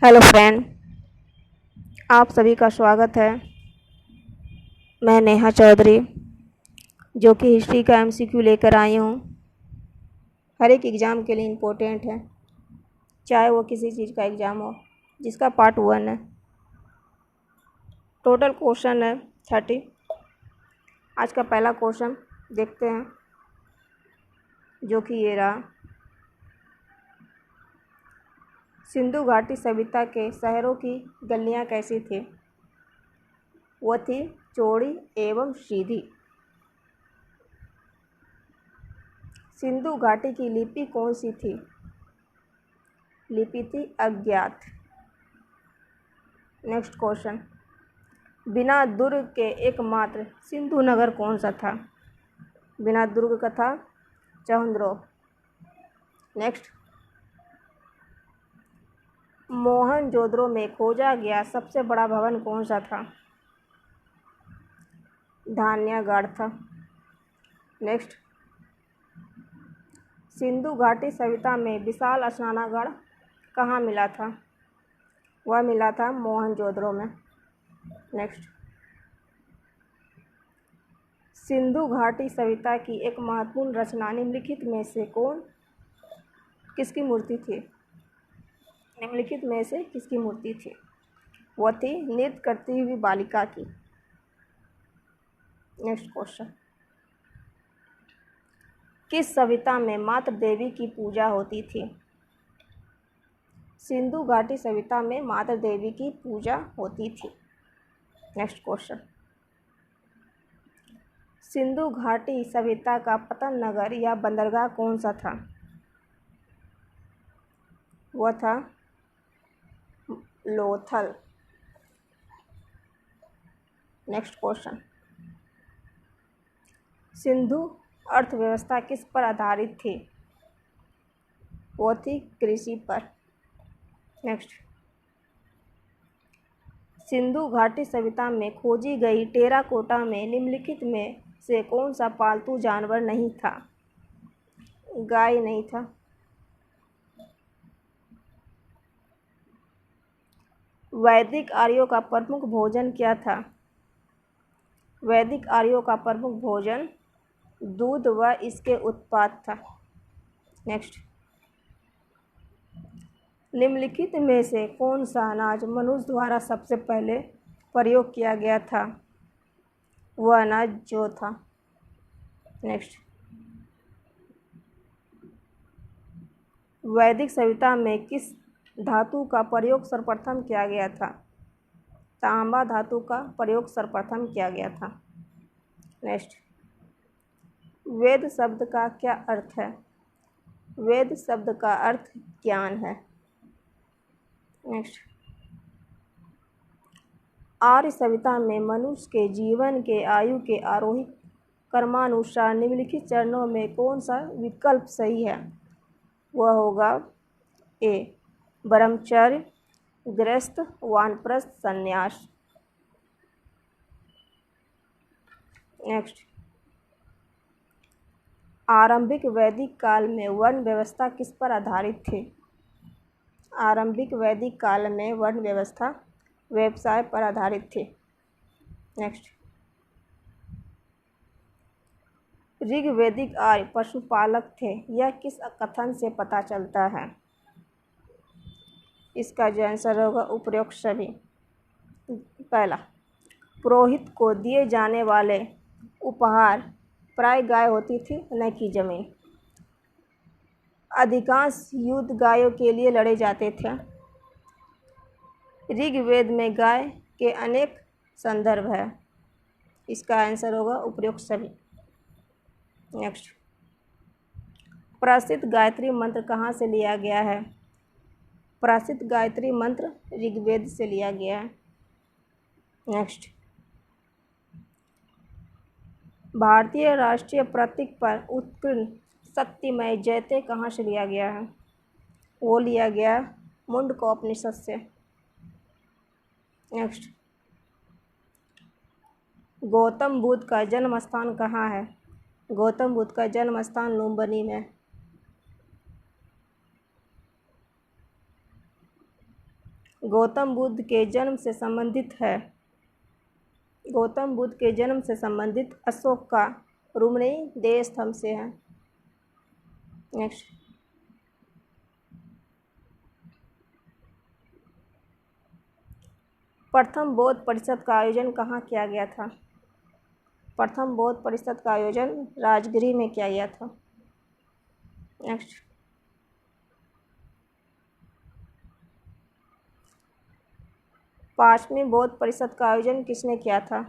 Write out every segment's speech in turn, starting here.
Hello friend, आप सभी का स्वागत है। मैं नेहा चौधरी जो कि हिस्ट्री का एमसीक्यू लेकर आई हूँ। हर एक एग्ज़ाम के लिए इम्पोर्टेंट है, चाहे वो किसी चीज़ का एग्ज़ाम हो, जिसका पार्ट 1 है। टोटल क्वेश्चन है 30। आज का पहला क्वेश्चन देखते हैं, जो कि ये रहा। सिंधु घाटी सभ्यता के शहरों की गलियाँ कैसी थी? वो थी चौड़ी एवं सीधी। सिंधु घाटी की लिपि कौन सी थी? लिपि थी अज्ञात। नेक्स्ट क्वेश्चन, बिना दुर्ग के एकमात्र सिंधु नगर कौन सा था? बिना दुर्ग का था चंद्रो। नेक्स्ट, मोहनजोदड़ो में खोजा गया सबसे बड़ा भवन कौन सा था? धान्यागार था। नेक्स्ट, सिंधु घाटी सभ्यता में विशाल स्नानागार कहाँ मिला था? वह मिला था मोहनजोदड़ो में। नेक्स्ट, सिंधु घाटी सभ्यता की एक महत्वपूर्ण रचना निम्नलिखित में से किसकी मूर्ति थी? निम्नलिखित में से किसकी मूर्ति थी? वह थी नृत्य करती हुई बालिका की। नेक्स्ट क्वेश्चन, किस सभ्यता में मातृ देवी की पूजा होती थी? सिंधु घाटी सभ्यता में मातृ देवी की पूजा होती थी। नेक्स्ट क्वेश्चन, सिंधु घाटी सभ्यता का पतन नगर या बंदरगाह कौन सा था? वह था लोथल। नेक्स्ट क्वेश्चन, सिंधु अर्थव्यवस्था किस पर आधारित थी? वो थी कृषि पर। नेक्स्ट, सिंधु घाटी सभ्यता में खोजी गई टेराकोटा में निम्नलिखित में से कौन सा पालतू जानवर नहीं था? गाय नहीं था। वैदिक आर्यों का प्रमुख भोजन क्या था? वैदिक आर्यों का प्रमुख भोजन दूध व इसके उत्पाद था। नेक्स्ट, निम्नलिखित में से कौन सा अनाज मनुष्य द्वारा सबसे पहले प्रयोग किया गया था? वह अनाज जौ था। नेक्स्ट, वैदिक सभ्यता में किस धातु का प्रयोग सर्वप्रथम किया गया था? तांबा धातु का प्रयोग सर्वप्रथम किया गया था। नेक्स्ट, वेद शब्द का क्या अर्थ है? वेद शब्द का अर्थ ज्ञान है। नेक्स्ट, आर्य सभ्यता में मनुष्य के जीवन के आयु के आरोही क्रमानुसार निम्नलिखित चरणों में कौन सा विकल्प सही है? वह होगा ए ब्रह्मचर्य, गृहस्थ, वानप्रस्थ, संन्यास। नेक्स्ट, आरंभिक वैदिक काल में वर्ण व्यवस्था किस पर आधारित थी? आरंभिक वैदिक काल में वर्ण व्यवस्था व्यवसाय पर आधारित थी। नेक्स्ट, ऋग्वैदिक आर्य पशुपालक थे, यह किस कथन से पता चलता है? इसका जो आंसर होगा उपरोक्त सभी। पहला, पुरोहित को दिए जाने वाले उपहार प्राय गाय होती थी, न कि जमीन। अधिकांश युद्ध गायों के लिए लड़े जाते थे। ऋग्वेद में गाय के अनेक संदर्भ है। इसका आंसर होगा उपरोक्त सभी। नेक्स्ट, प्रसिद्ध गायत्री मंत्र कहाँ से लिया गया है? प्रसिद्ध गायत्री मंत्र ऋग्वेद से लिया गया है। नेक्स्ट, भारतीय राष्ट्रीय प्रतीक पर उत्कीर्ण शक्तिमय जयते कहाँ से लिया गया है? वो लिया गया मुंडकोपनिषद से। नेक्स्ट, गौतम बुद्ध का जन्म स्थान कहाँ है? गौतम बुद्ध का जन्म स्थान लुम्बिनी में। गौतम बुद्ध के जन्म से संबंधित है। गौतम बुद्ध के जन्म से संबंधित अशोक का रुमनी देह स्तंभ से है। नेक्स्ट, प्रथम बौद्ध परिषद का आयोजन कहाँ किया गया था? प्रथम बौद्ध परिषद का आयोजन राजगिरी में किया गया था। नेक्स्ट, पांचवीं बौद्ध परिषद का आयोजन किसने किया था?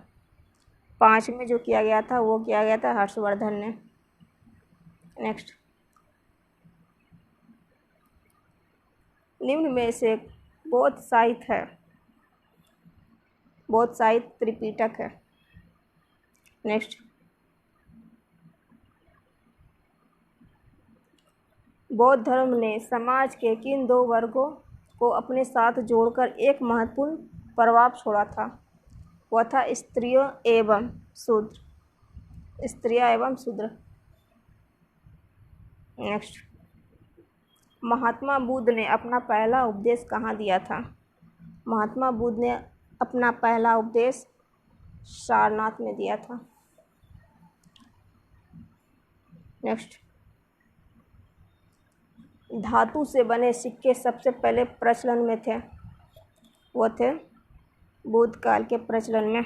पांचवें जो किया गया था वो किया गया था हर्षवर्धन ने। नेक्स्ट, निम्न में से बौद्ध साहित्य है। बौद्ध साहित्य त्रिपिटक है। नेक्स्ट, बौद्ध धर्म ने समाज के किन दो वर्गों को अपने साथ जोड़कर एक महत्वपूर्ण प्रभाव छोड़ा था? वह था स्त्रियों एवं शूद्र। स्त्रियां एवं शूद्र। नेक्स्ट, महात्मा बुद्ध ने अपना पहला उपदेश कहाँ दिया था? महात्मा बुद्ध ने अपना पहला उपदेश सारनाथ में दिया था। नेक्स्ट, धातु से बने सिक्के सबसे पहले प्रचलन में थे। वो थे बुद्ध काल के प्रचलन में।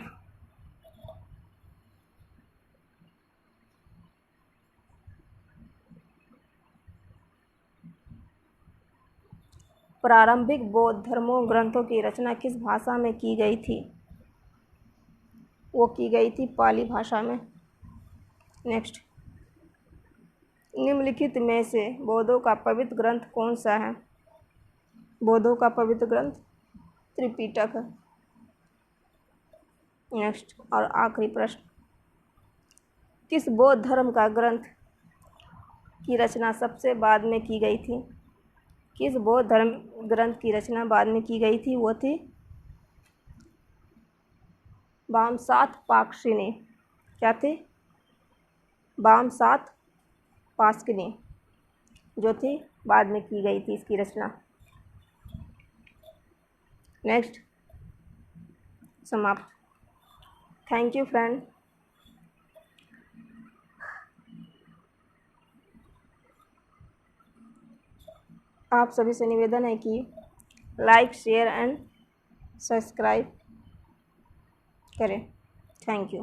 प्रारंभिक बौद्ध धर्मों ग्रंथों की रचना किस भाषा में की गई थी? वो की गई थी पाली भाषा में। नेक्स्ट, निम्नलिखित में से बौद्धों का पवित्र ग्रंथ कौन सा है? बौद्धों का पवित्र ग्रंथ त्रिपिटक है। नेक्स्ट और आखिरी प्रश्न, किस बौद्ध धर्म का ग्रंथ की रचना सबसे बाद में की गई थी? किस बौद्ध धर्म ग्रंथ की रचना बाद में की गई थी? वो थी वामसात पाक्षिणी। क्या थी? वामसात पाक्षिणी, जो थी बाद में की गई थी इसकी रचना। नेक्स्ट, समाप्त। Thank you friend. आप सभी से निवेदन है कि लाइक, शेयर एंड सब्सक्राइब करें। Thank you.